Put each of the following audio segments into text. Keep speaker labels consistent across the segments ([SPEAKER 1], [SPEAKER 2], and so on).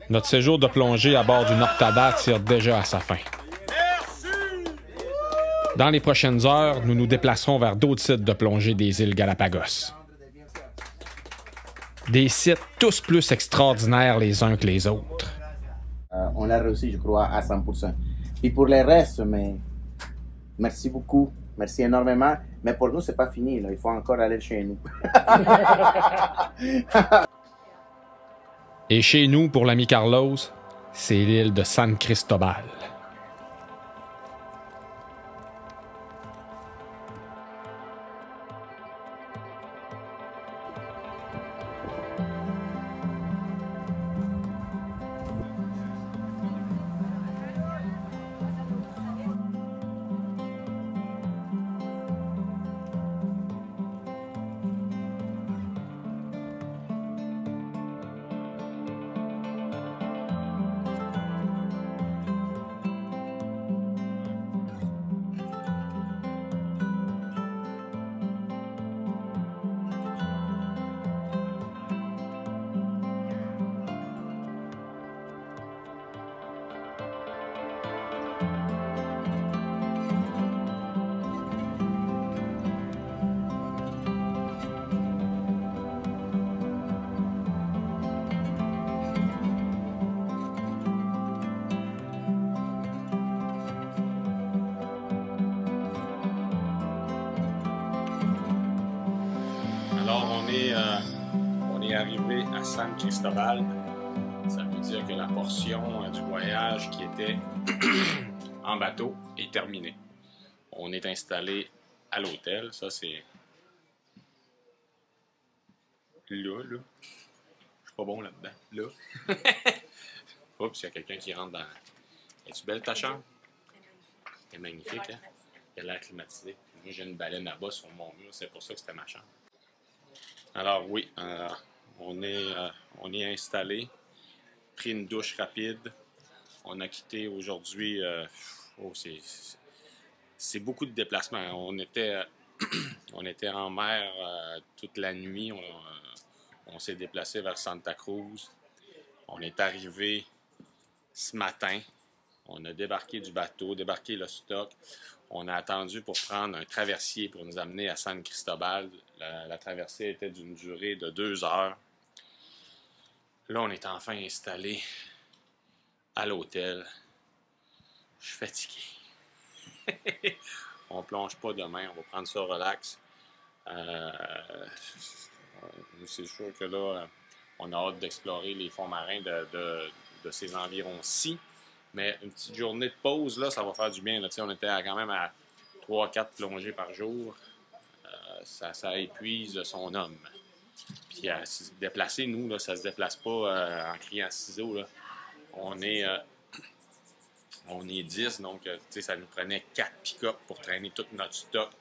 [SPEAKER 1] Notre séjour de plongée à bord du Nortada tire déjà à sa fin. Dans les prochaines heures, nous nous déplacerons vers d'autres sites de plongée des îles Galapagos. Des sites tous plus extraordinaires les uns que les autres.
[SPEAKER 2] On l'a réussi, je crois, à 100%. Et pour les restes, mais merci beaucoup, merci énormément. Mais pour nous, c'est pas fini, là. Il faut encore aller chez nous.
[SPEAKER 1] Et chez nous, pour l'ami Carlos, c'est l'île de San Cristobal. Alors, on est arrivé à San Cristobal. Ça veut dire que la portion du voyage qui était en bateau est terminée. On est installé à l'hôtel. Ça, c'est là. Je suis pas bon là-dedans. Là. Oups, il y a quelqu'un qui rentre dans... Es-tu belle ta chambre? Elle est magnifique, hein? Elle a l'air climatisée. Moi, j'ai une baleine là-bas sur mon mur. C'est pour ça que c'était ma chambre. Alors oui, on est installé, pris une douche rapide. On a quitté aujourd'hui, c'est beaucoup de déplacements. On était en mer toute la nuit. On s'est déplacé vers Santa Cruz. On est arrivé ce matin. On a débarqué du bateau, débarqué le stock. On a attendu pour prendre un traversier pour nous amener à San Cristobal. La traversée était d'une durée de 2 heures. Là, on est enfin installé à l'hôtel. Je suis fatigué. On plonge pas demain, on va prendre ça relax. C'est sûr que là, on a hâte d'explorer les fonds marins de ces environs-ci. Mais une petite journée de pause, là, ça va faire du bien. Là. On était quand même à 3-4 plongées par jour. Ça épuise son homme. Puis à se déplacer, nous, là, ça se déplace pas en criant ciseaux. Là. On est 10, donc ça nous prenait 4 pick-up pour traîner tout notre stock.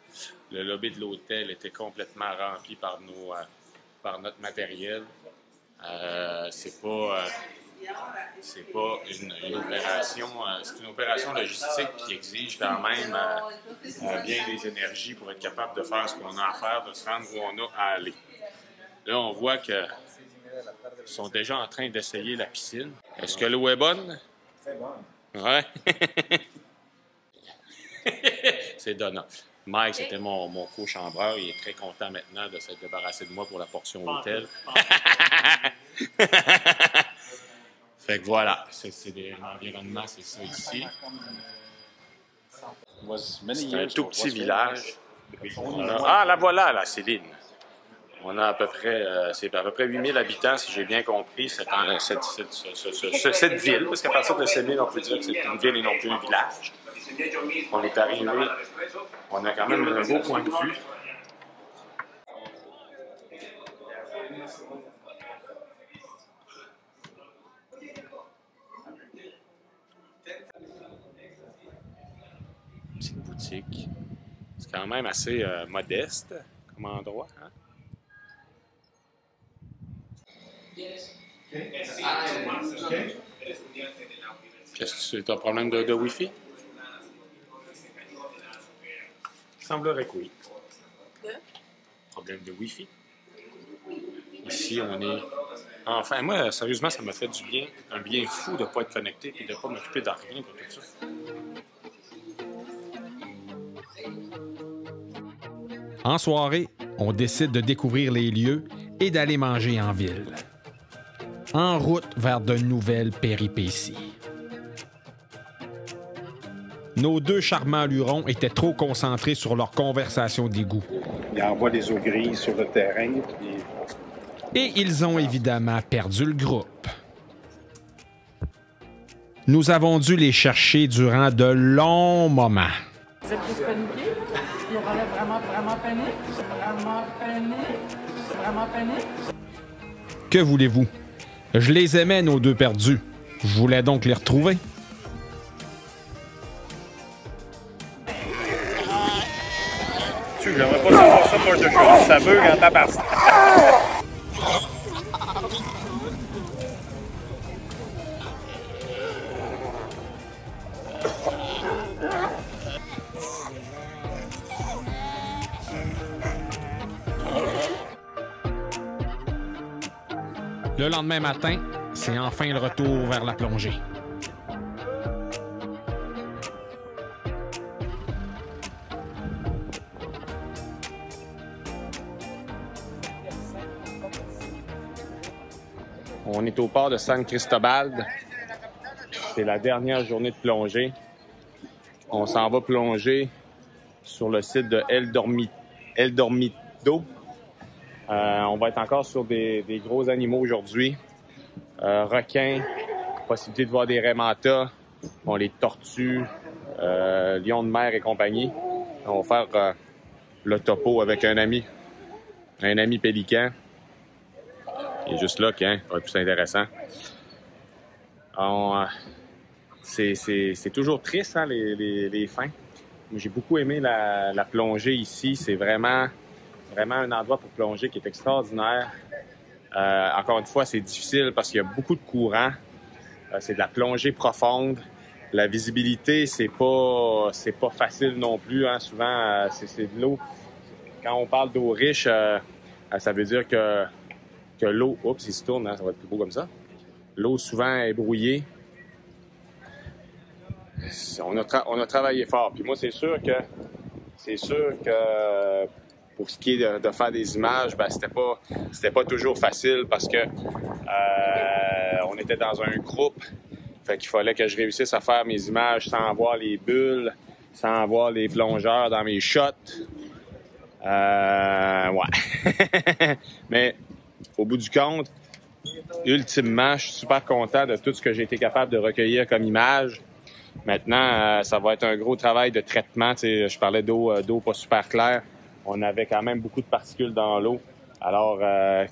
[SPEAKER 1] Le lobby de l'hôtel était complètement rempli par notre matériel. C'est pas une opération, c'est une opération logistique qui exige quand même bien des énergies pour être capable de faire ce qu'on a à faire, de se rendre où on a à aller. Là, on voit qu'ils sont déjà en train d'essayer la piscine. Est-ce que l'eau est bonne?
[SPEAKER 3] C'est bon.
[SPEAKER 1] Ouais. C'est donnant. Mike, c'était mon co-chambreur. Il est très content maintenant de s'être débarrassé de moi pour la portion hôtel. Fait que voilà, c'est l'environnement, c'est ça ici. C'est un tout petit village. Ah, la voilà, la Céline. On a à peu près, c'est à peu près 8000 habitants, si j'ai bien compris, cette ville. Parce qu'à partir de Céline, on peut dire que c'est une ville et non plus un village. On est arrivé, on a quand même un beau point de vue. Petite boutique. C'est quand même assez modeste comme endroit. Hein? Qu'est-ce que tu as un problème de Wi-Fi? Il semblerait que oui. Problème de Wi-Fi. Ici, on est Enfin, moi, sérieusement, ça m'a fait du bien, un bien fou de ne pas être connecté et de ne pas m'occuper de rien de tout ça.
[SPEAKER 3] En soirée, on décide de découvrir les lieux et d'aller manger en ville. En route vers de nouvelles péripéties. Nos deux charmants lurons étaient trop concentrés sur leur conversation d'égout.
[SPEAKER 4] Ils envoient des eaux grises sur le terrain. Puis...
[SPEAKER 3] Et ils ont évidemment perdu le groupe. Nous avons dû les chercher durant de longs moments.
[SPEAKER 5] Vous êtes tous paniqués? Il y aura vraiment panique? Vraiment panique?
[SPEAKER 3] Que voulez-vous? Je les aimais, nos deux perdus. Je voulais donc les retrouver.
[SPEAKER 4] J'aimerais pas savoir ça pour de choses. Ça veut quand t'as parti.
[SPEAKER 3] Le lendemain matin, c'est enfin le retour vers la plongée.
[SPEAKER 1] On est au port de San Cristobal. C'est la dernière journée de plongée. On s'en va plonger sur le site de El Dormido. On va être encore sur des gros animaux aujourd'hui. Requins, possibilité de voir des raies mantas, les tortues, lions de mer et compagnie. On va faire le topo avec un ami pélican. Il est juste là, ça va être plus intéressant. C'est toujours triste, hein, les fins. J'ai beaucoup aimé la plongée ici. C'est vraiment un endroit pour plonger qui est extraordinaire. Encore une fois, c'est difficile parce qu'il y a beaucoup de courant. C'est de la plongée profonde. La visibilité, c'est pas facile non plus. Hein. Souvent, c'est de l'eau. Quand on parle d'eau riche, ça veut dire que l'eau... Oups, il se tourne, hein, ça va être plus beau comme ça. L'eau, souvent, est brouillée. On a travaillé fort. Puis moi, c'est sûr que pour ce qui est de faire des images, c'était pas toujours facile parce que on était dans un groupe. Fait qu'il fallait que je réussisse à faire mes images sans voir les bulles, sans voir les plongeurs dans mes shots. Ouais. Mais au bout du compte, ultimement, je suis super content de tout ce que j'ai été capable de recueillir comme image. Maintenant, ça va être un gros travail de traitement. Tu sais, je parlais d'eau pas super claire. On avait quand même beaucoup de particules dans l'eau. Alors,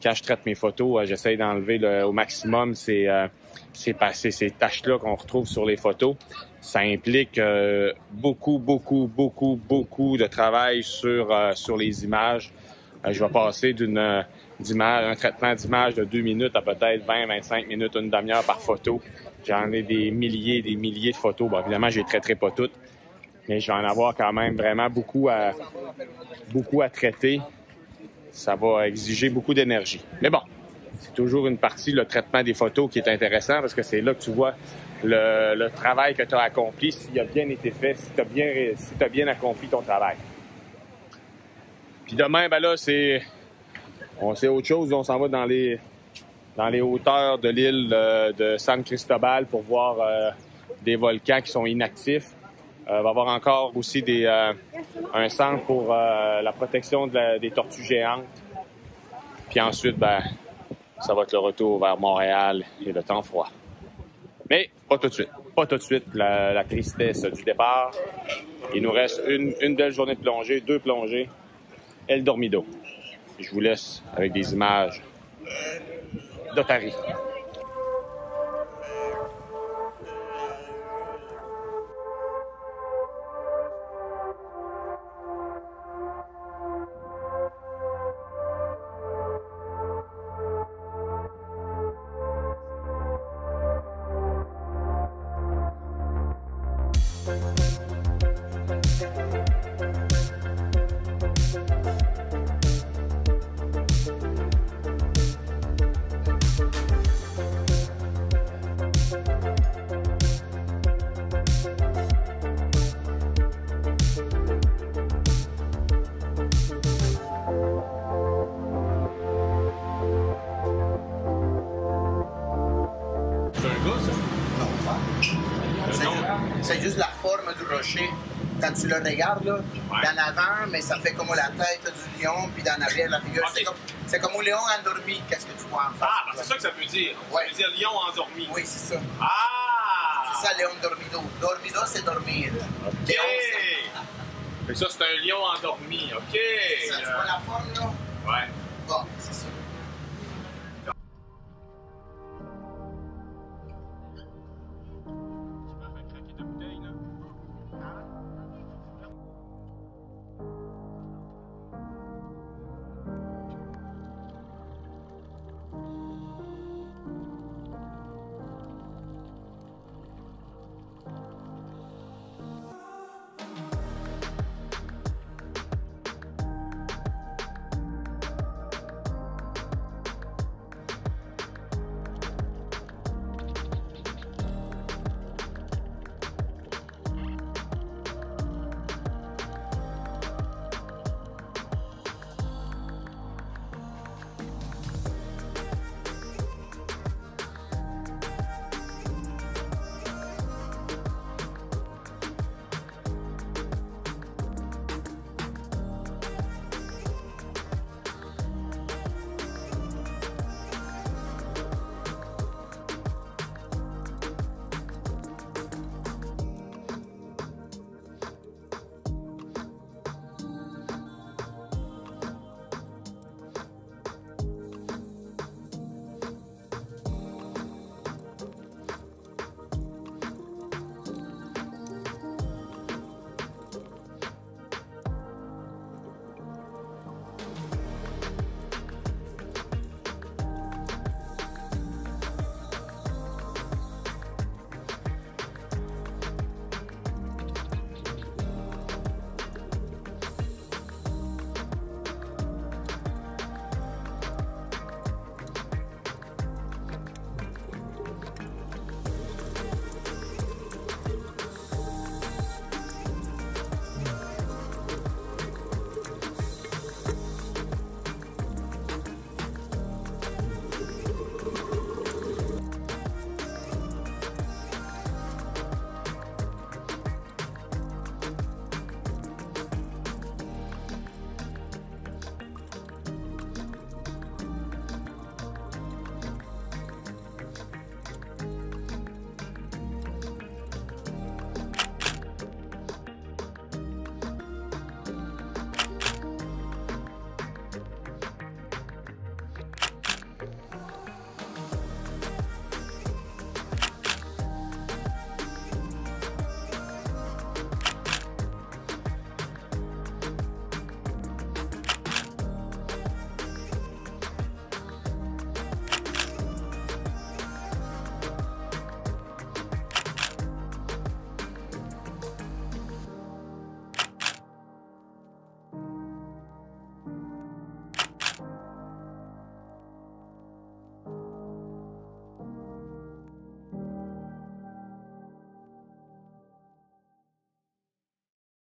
[SPEAKER 1] quand je traite mes photos, j'essaye d'enlever au maximum ces taches-là qu'on retrouve sur les photos. Ça implique beaucoup de travail sur les images. Je vais passer un traitement d'image de 2 minutes à peut-être 20-25 minutes, une demi-heure par photo. J'en ai des milliers de photos. Bon, évidemment, je les traiterai pas toutes, mais je vais en avoir quand même vraiment beaucoup à traiter. Ça va exiger beaucoup d'énergie. Mais bon, c'est toujours une partie, le traitement des photos, qui est intéressant parce que c'est là que tu vois le travail que tu as accompli, s'il a bien été fait, si tu as bien accompli ton travail. Puis demain, c'est autre chose. On s'en va dans les hauteurs de l'île de San Cristobal pour voir des volcans qui sont inactifs. Il va y avoir encore aussi un centre pour la protection des tortues géantes. Puis ensuite, ça va être le retour vers Montréal et le temps froid. Mais pas tout de suite. Pas tout de suite. La tristesse du départ. Il nous reste une belle journée de plongée, 2 plongées. El Dormido. Je vous laisse avec des images d'Otari.
[SPEAKER 2] C'est juste la forme du rocher. Quand tu le regardes, là, d'en avant, mais ça fait comme la tête du lion, puis d'en arrière, la figure.
[SPEAKER 1] Okay.
[SPEAKER 2] C'est comme un lion endormi. Qu'est-ce que tu vois en face?
[SPEAKER 1] Ah, c'est ça que ça veut dire.
[SPEAKER 2] Ouais.
[SPEAKER 1] Ça veut dire lion endormi.
[SPEAKER 2] Oui, c'est ça.
[SPEAKER 1] Ah!
[SPEAKER 2] C'est ça, Léon Dormido. Dormido, c'est dormir.
[SPEAKER 1] OK!
[SPEAKER 2] Léon,
[SPEAKER 1] Mais ça, c'est un lion endormi. OK!
[SPEAKER 2] c'est ça, tu vois la forme, là?
[SPEAKER 1] Ouais.
[SPEAKER 2] Bon, c'est ça.